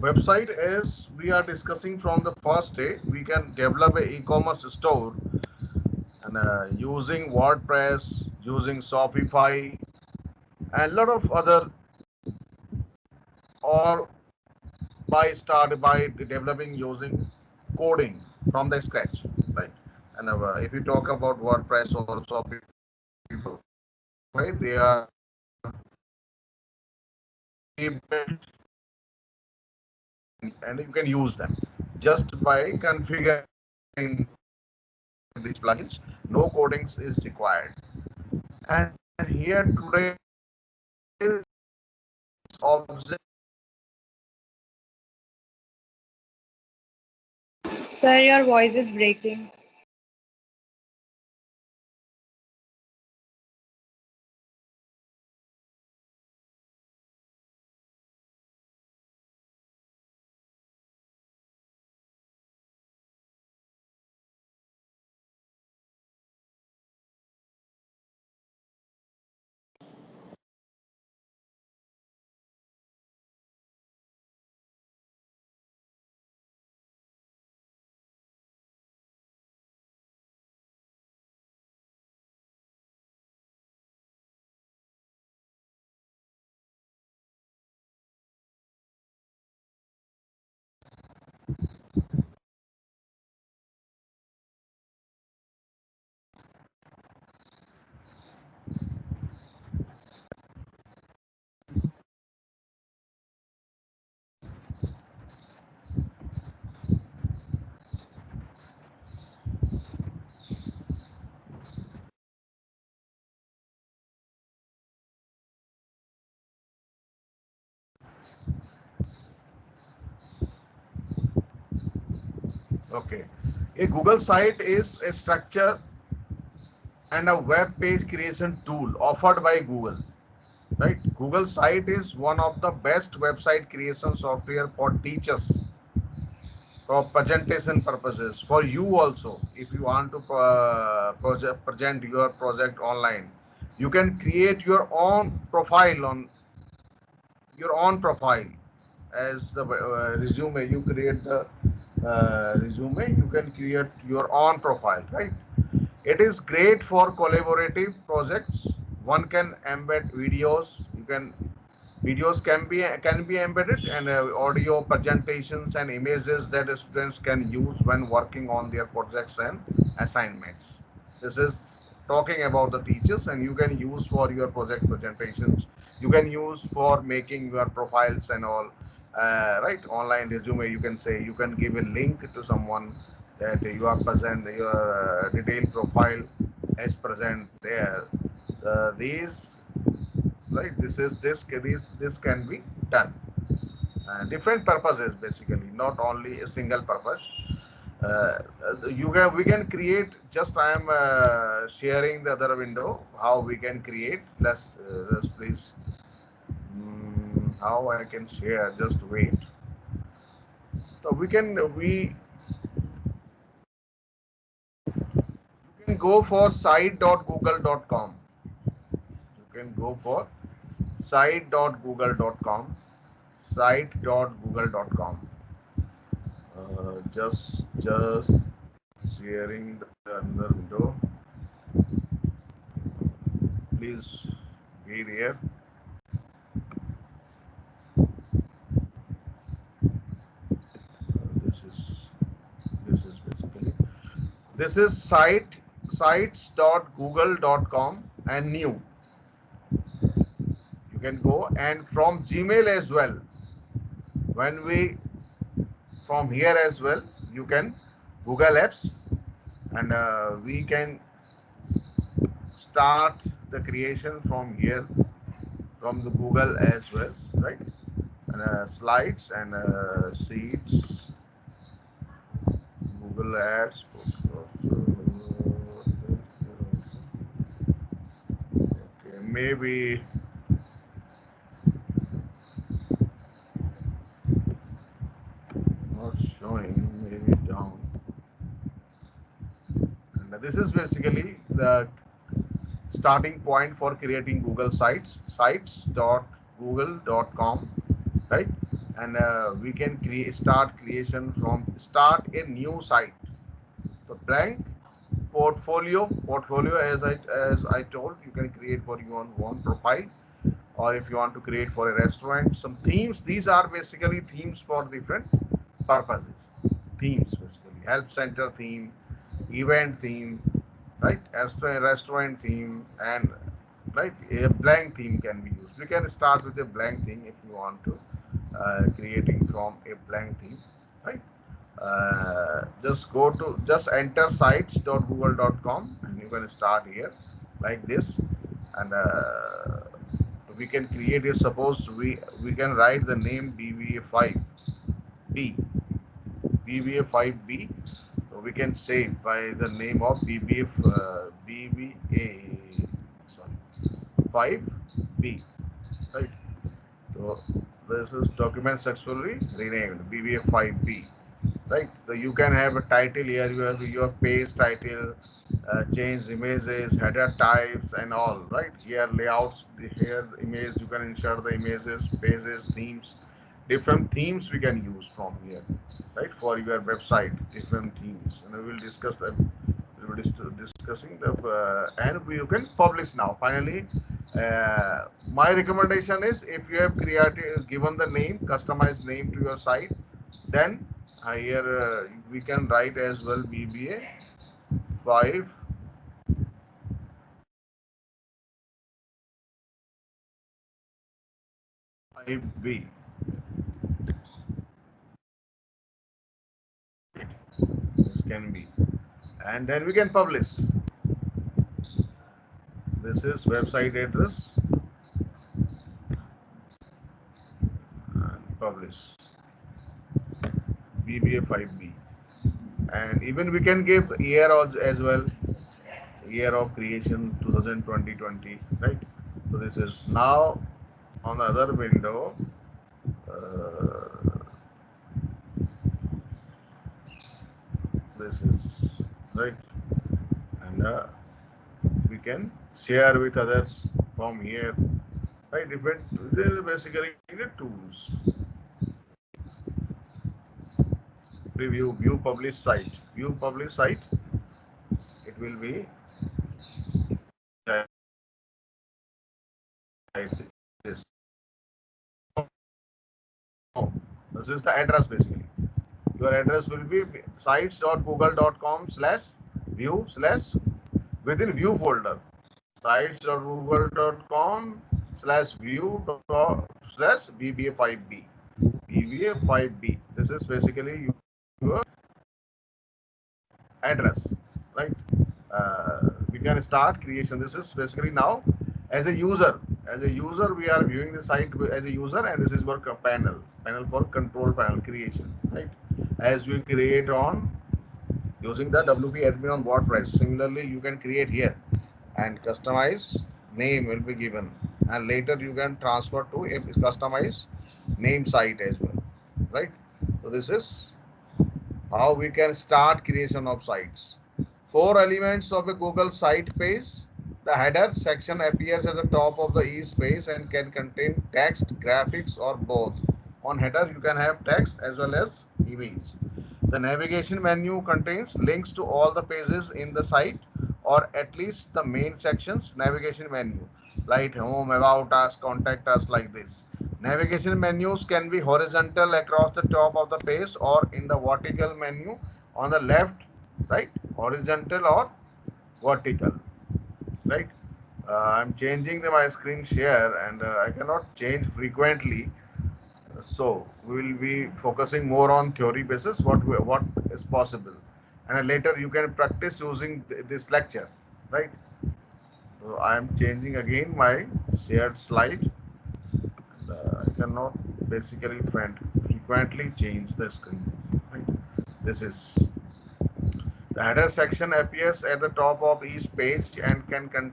Website is we are discussing from the first day. We can develop a e-commerce store and using WordPress, using Shopify, and a lot of other, or by developing using coding from the scratch, right? And if you talk about WordPress or Shopify, they are pre-built and you can use them just by configuring these plugins. No coding is required. And here today's object Sir, your voice is breaking. okay. A Google site is a structure and a web page creation tool offered by Google. Right? Google Site is one of the best website creation software for teachers, for presentation purposes, for you also. If you want to present your project online, you can create your own profile on your own profile as the resume. You create the resume. You can create your own profile, right? It is great for collaborative projects. One can embed videos. You can Videos can be embedded and audio presentations and images that students can use when working on their projects and assignments. This is talking about the teachers, and you can use for your project presentations. You can use for making your profiles and all. Right, online resume. You can say you can give a link to someone that you are present your detailed profile as present there. These right, this can be done, different purposes, basically not only a single purpose. You can we can create, just I am sharing the other window how we can create. Let's please, how I can share, just wait. So you can go for site.google.com. You can go for site.google.com. Site.google.com. Just sharing the another window. Please be there. This is basically, this is sites.google.com and new. You can go, and from Gmail as well. When we from here as well, you can Google Apps, and we can start the creation from here, from the Google as well, right? And slides and sheets, Google Ads. Okay, maybe not showing, maybe down. And this is basically the starting point for creating Google sites, sites.google.com, right? and we can start creation from start a new site. So blank portfolio as I told, you can create for your own profile, or if you want to create for a restaurant. Some themes, these are basically themes for different purposes. Themes basically help center theme, event theme, right? Restaurant theme, and right, a blank theme can be used. We can start with a blank theme if you want to creating from a blank theme, right? Just enter sites.google.com and you can start here like this, and we can create a, suppose we can write the name BBA5B, BBA5B. So we can save by the name of BBA, sorry, 5B, right? So this is document successfully renamed BBA5B, right? So you can have a title here, you have your page title, change images, header types, and all, right? Here layouts, here image, you can insert the images, pages, themes, different themes we can use from here, right? For your website, different themes, and we will discuss that. We will discussing the and you can publish now. Finally, my recommendation is if you have created given the name, customized name to your site, then here we can write as well BBA 5 5B. This can be, and then we can publish. This is website address and publish BBA 5B, and even we can give year as well, year of creation 2020, right? So this is now on the other window. Uh, this is right, and we can share with others from here, right? Different, basically the tools. Preview, view publish site. It will be like this. Oh, this is the address basically. Your address will be sites.google.com/view slash within view folder. sites.google.com/view/BBA5B. BBA5B. This is basically your address, right? We can start creation. This is basically now as a user. As a user, we are viewing the site as a user, and this is for panel for control panel creation, right? As we create on using the WP admin on WordPress. Similarly, you can create here and customize name will be given, and later you can transfer to a customized name site as well, right? So this is how we can start creation of sites. Four elements of a Google site page. The header section appears at the top of the each page and can contain text, graphics, or both. On header, you can have text as well as image. The navigation menu contains links to all the pages in the site, or at least the main sections. Navigation menu like home, about us, contact us, like this. Navigation menus can be horizontal across the top of the page or in the vertical menu on the left, right? Horizontal or vertical, right? I'm changing my screen share, and I cannot change frequently. So we will be focusing more on theory basis, what is possible, and later you can practice using this lecture, right? So I am changing again my shared slide. I cannot basically frequently change the screen, right? This is the header section appears at the top of each page and can contain